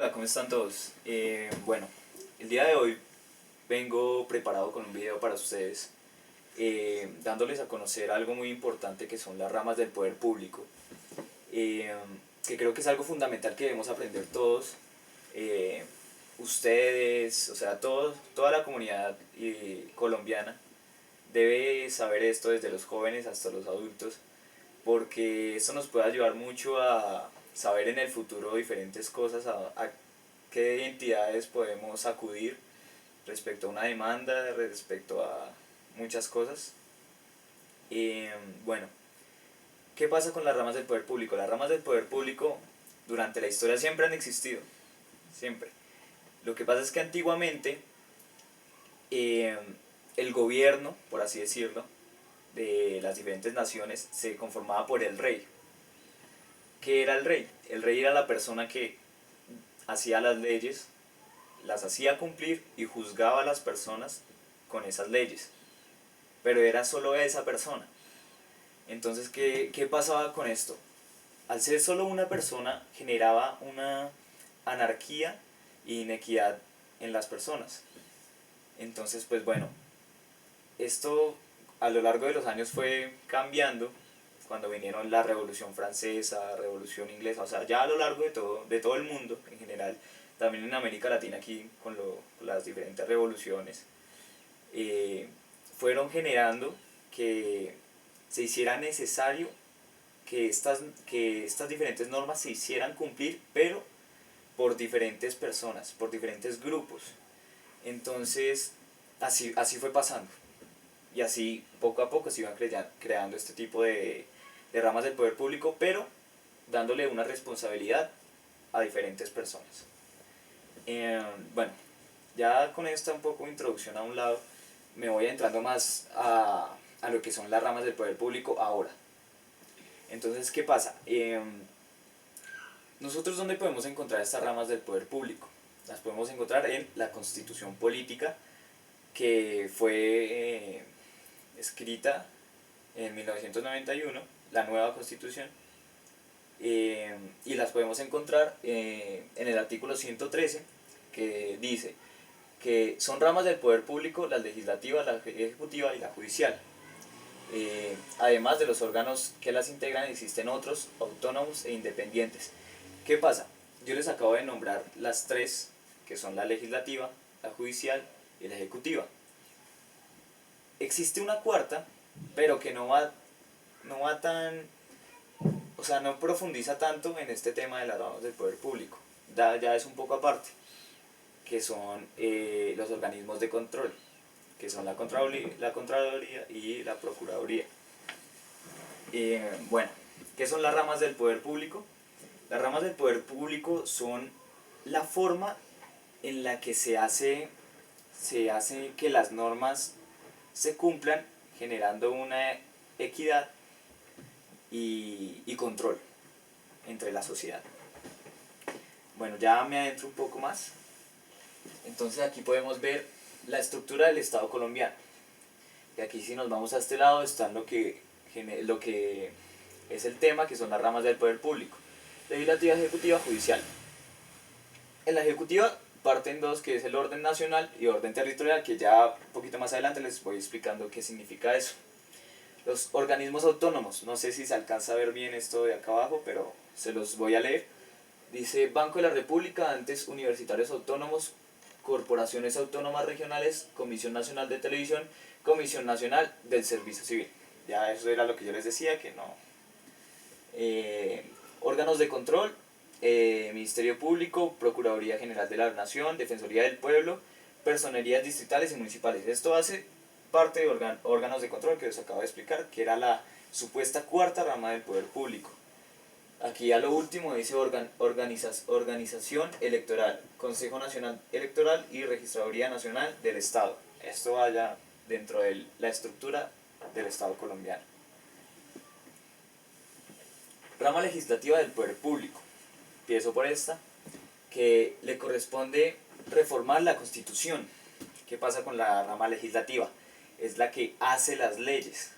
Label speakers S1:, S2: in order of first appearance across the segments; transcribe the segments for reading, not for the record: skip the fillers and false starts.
S1: Hola, ¿cómo están todos? Bueno, el día de hoy vengo preparado con un video para ustedes, dándoles a conocer algo muy importante que son las ramas del poder público, eh, que creo que es algo fundamental que debemos aprender todos, eh, ustedes, o sea, toda la comunidad colombiana debe saber esto desde los jóvenes hasta los adultos, porque esto nos puede ayudar mucho a saber en el futuro diferentes cosas, a qué entidades podemos acudir respecto a una demanda, respecto a muchas cosas. Bueno, ¿qué pasa con las ramas del poder público? Las ramas del poder público durante la historia siempre han existido, siempre. Lo que pasa es que antiguamente eh, el gobierno, por así decirlo, de las diferentes naciones se conformaba por el rey. ¿Qué era el rey? El rey era la persona que hacía las leyes, las hacía cumplir y juzgaba a las personas con esas leyes. Pero era solo esa persona. Entonces, ¿qué pasaba con esto? Al ser solo una persona, generaba una anarquía e inequidad en las personas. Entonces, pues bueno, esto a lo largo de los años fue cambiando cuando vinieron la Revolución Francesa, Revolución Inglesa, o sea, ya a lo largo de todo el mundo en general, también en América Latina aquí con las diferentes revoluciones, eh, fueron generando que se hiciera necesario que estas diferentes normas se hicieran cumplir, pero por diferentes personas, por diferentes grupos. Entonces, así fue pasando. Y así poco a poco se iban creando este tipo de ramas del poder público, pero dándole una responsabilidad a diferentes personas. Bueno, ya con esta un poco introducción a un lado, me voy entrando más a lo que son las ramas del poder público ahora. Entonces, ¿qué pasa? Nosotros, ¿dónde podemos encontrar estas ramas del poder público? Las podemos encontrar en la Constitución Política, que fue escrita en 1991, la nueva Constitución, y las podemos encontrar en el artículo 113, que dice que son ramas del poder público la legislativa, la ejecutiva y la judicial. Además de los órganos que las integran, existen otros autónomos e independientes. ¿Qué pasa? Yo les acabo de nombrar las tres, que son la legislativa, la judicial y la ejecutiva. Existe una cuarta, pero que no va tan, o sea, no profundiza tanto en este tema de las ramas del poder público. Ya es un poco aparte, que son los organismos de control, que son la Contraloría y la Procuraduría. Bueno, ¿qué son las ramas del poder público? Las ramas del poder público son la forma en la que se hace que las normas se cumplan, generando una equidad y control entre la sociedad. Bueno, ya me adentro un poco más. Entonces aquí podemos ver la estructura del Estado colombiano. Y aquí si nos vamos a este lado están lo que es el tema, que son las ramas del poder público: legislativa, ejecutiva, judicial. En la ejecutiva parten dos, que es el orden nacional y orden territorial, que ya un poquito más adelante les voy explicando qué significa eso. Los organismos autónomos, no sé si se alcanza a ver bien esto de acá abajo, pero se los voy a leer. Dice: Banco de la República, entes universitarios autónomos, corporaciones autónomas regionales, Comisión Nacional de Televisión, Comisión Nacional del Servicio Civil. Ya eso era lo que yo les decía, que no. Órganos de control: Ministerio Público, Procuraduría General de la Nación, Defensoría del Pueblo, Personerías distritales y municipales. Esto hace parte de órganos de control que les acabo de explicar, que era la supuesta cuarta rama del poder público. Aquí a lo último dice organización electoral, Consejo Nacional Electoral y Registraduría Nacional del Estado. Esto vaya dentro de la estructura del Estado colombiano. Rama legislativa del poder público. Empiezo por esta, que le corresponde reformar la Constitución. ¿Qué pasa con la rama legislativa? Es la que hace las leyes,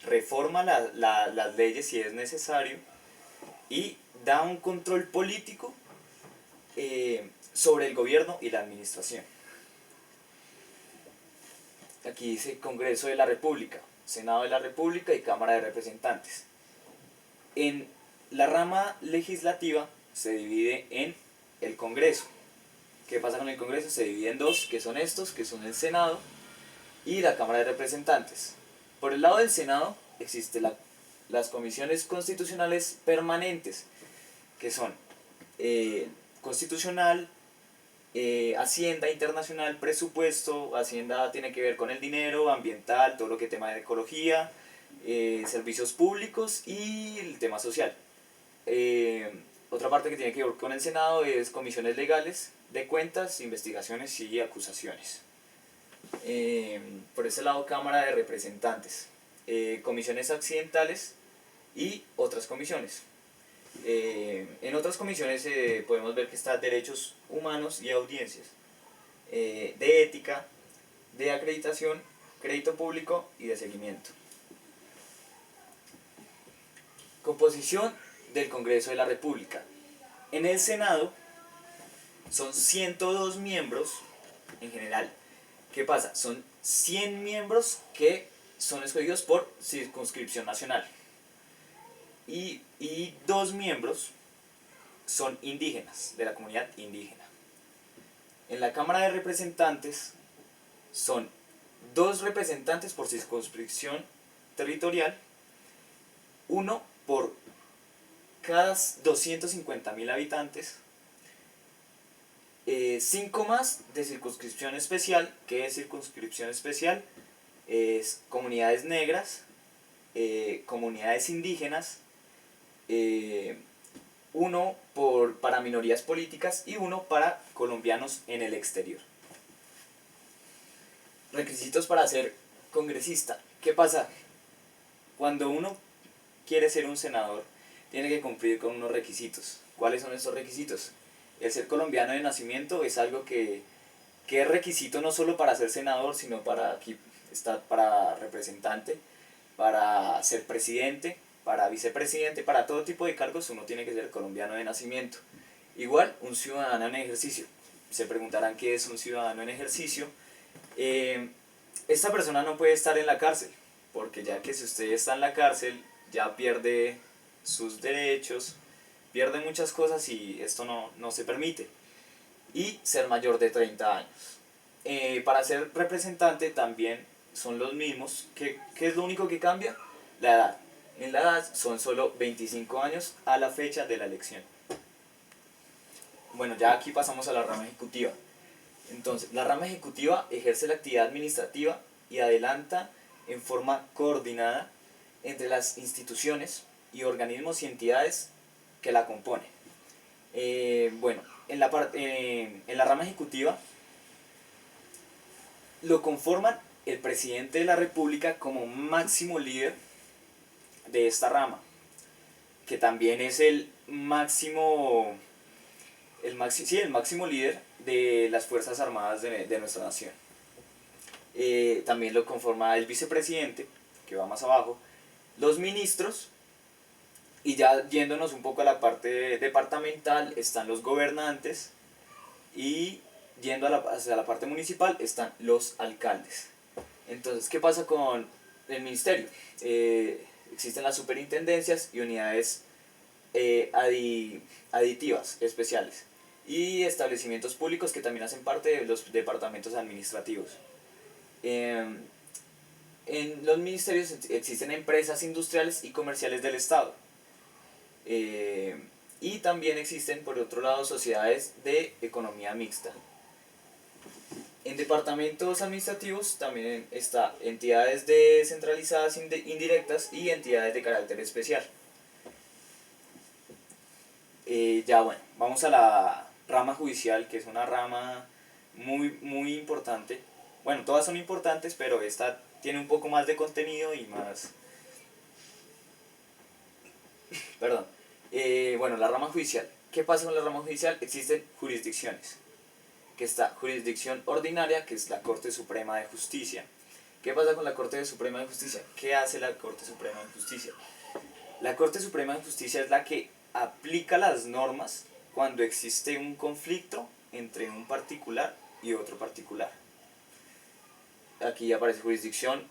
S1: reforma las leyes si es necesario, y da un control político sobre el gobierno y la administración. Aquí dice Congreso de la República, Senado de la República y Cámara de Representantes. En la rama legislativa se divide en el Congreso. ¿Qué pasa con el Congreso? Se divide en dos, que son estos, que son el Senado y la Cámara de Representantes. Por el lado del Senado existen las comisiones constitucionales permanentes, que son constitucional, Hacienda, internacional, presupuesto. Hacienda tiene que ver con el dinero, ambiental, todo lo que tema de ecología, servicios públicos y el tema social. Otra parte que tiene que ver con el Senado es comisiones legales, de cuentas, investigaciones y acusaciones. Por ese lado, Cámara de Representantes, comisiones accidentales y otras comisiones. En otras comisiones podemos ver que está derechos humanos y audiencias, de ética, de acreditación, crédito público y de seguimiento. Composición del Congreso de la República. En el Senado son 102 miembros en general. ¿Qué pasa? Son 100 miembros que son escogidos por circunscripción nacional. Y 2 miembros son indígenas, de la comunidad indígena. En la Cámara de Representantes son 2 representantes por circunscripción territorial, uno por cada 250.000 habitantes, 5 más de circunscripción especial. ¿Qué es circunscripción especial? Es comunidades negras, comunidades indígenas, uno para minorías políticas y uno para colombianos en el exterior. Requisitos para ser congresista. ¿Qué pasa? Cuando uno quiere ser un senador, tiene que cumplir con unos requisitos. ¿Cuáles son esos requisitos? El ser colombiano de nacimiento es algo que es requisito no solo para ser senador, sino para representante, para ser presidente, para vicepresidente, para todo tipo de cargos uno tiene que ser colombiano de nacimiento. Igual, un ciudadano en ejercicio. Se preguntarán qué es un ciudadano en ejercicio. Esta persona no puede estar en la cárcel, porque ya que si usted está en la cárcel, ya pierde sus derechos, pierde muchas cosas y esto no se permite. Y ser mayor de 30 años. Para ser representante también son los mismos. ¿Qué es lo único que cambia? La edad. En la edad son solo 25 años a la fecha de la elección. Bueno, ya aquí pasamos a la rama ejecutiva. Entonces, la rama ejecutiva ejerce la actividad administrativa y adelanta en forma coordinada entre las instituciones y organismos y entidades que la componen. Bueno, en la rama ejecutiva lo conforman el presidente de la República como máximo líder de esta rama, que también es el máximo líder de las Fuerzas Armadas de nuestra nación. También lo conforma el vicepresidente, que va más abajo, los ministros, y ya yéndonos un poco a la parte departamental están los gobernantes, y yendo hacia la parte municipal están los alcaldes. Entonces, ¿qué pasa con el ministerio? Existen las superintendencias y unidades aditivas especiales y establecimientos públicos que también hacen parte de los departamentos administrativos. En los ministerios existen empresas industriales y comerciales del Estado, y también existen, por otro lado, sociedades de economía mixta. En departamentos administrativos también está entidades descentralizadas indirectas y entidades de carácter especial. Ya bueno, vamos a la rama judicial, que es una rama muy importante. Bueno, todas son importantes, pero esta tiene un poco más de contenido y más... Perdón. Bueno, la rama judicial. ¿Qué pasa con la rama judicial? Existen jurisdicciones. Que está jurisdicción ordinaria, que es la Corte Suprema de Justicia. ¿Qué pasa con la Corte Suprema de Justicia? ¿Qué hace la Corte Suprema de Justicia? La Corte Suprema de Justicia es la que aplica las normas cuando existe un conflicto entre un particular y otro particular. Aquí aparece jurisdicción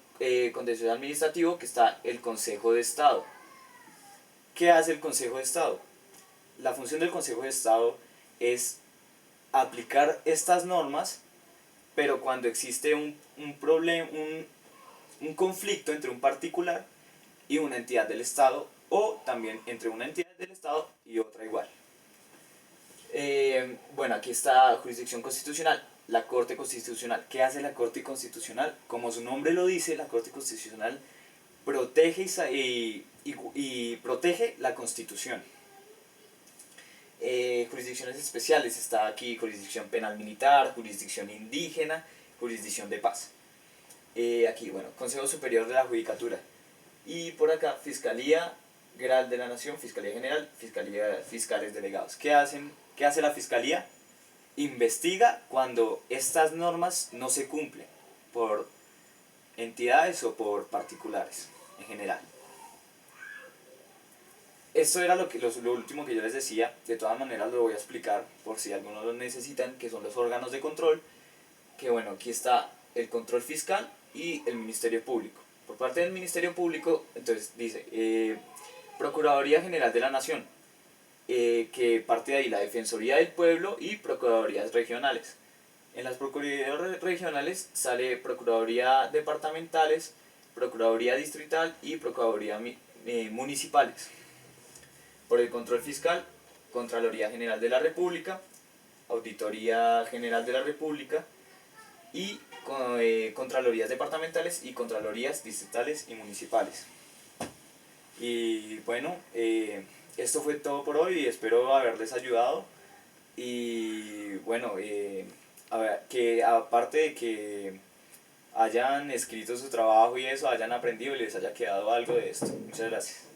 S1: contencioso administrativo, que está el Consejo de Estado. ¿Qué hace el Consejo de Estado? La función del Consejo de Estado es aplicar estas normas, pero cuando existe un conflicto entre un particular y una entidad del Estado, o también entre una entidad del Estado y otra igual. Bueno, aquí está jurisdicción constitucional, la Corte Constitucional. ¿Qué hace la Corte Constitucional? Como su nombre lo dice, la Corte Constitucional protege y protege la Constitución. Jurisdicciones especiales, está aquí jurisdicción penal militar, jurisdicción indígena, jurisdicción de paz. Aquí, bueno, Consejo Superior de la Judicatura. Y por acá, Fiscalía General de la Nación, Fiscalía General, Fiscalía Fiscales Delegados. ¿Qué hace la Fiscalía? Investiga cuando estas normas no se cumplen por entidades o por particulares en general. Esto era lo último que yo les decía. De todas maneras lo voy a explicar por si algunos lo necesitan, que son los órganos de control. Que bueno, aquí está el control fiscal y el Ministerio Público. Por parte del Ministerio Público, entonces dice, Procuraduría General de la Nación, que parte de ahí la Defensoría del Pueblo y Procuradurías Regionales. En las Procuradurías Regionales sale Procuraduría Departamentales, Procuraduría Distrital y Procuraduría Municipales. Por el control fiscal, Contraloría General de la República, Auditoría General de la República y Contralorías Departamentales y Contralorías Distritales y Municipales. Y bueno, esto fue todo por hoy, espero haberles ayudado. Y bueno, a ver, que aparte de que hayan escrito su trabajo y eso, hayan aprendido y les haya quedado algo de esto. Muchas gracias.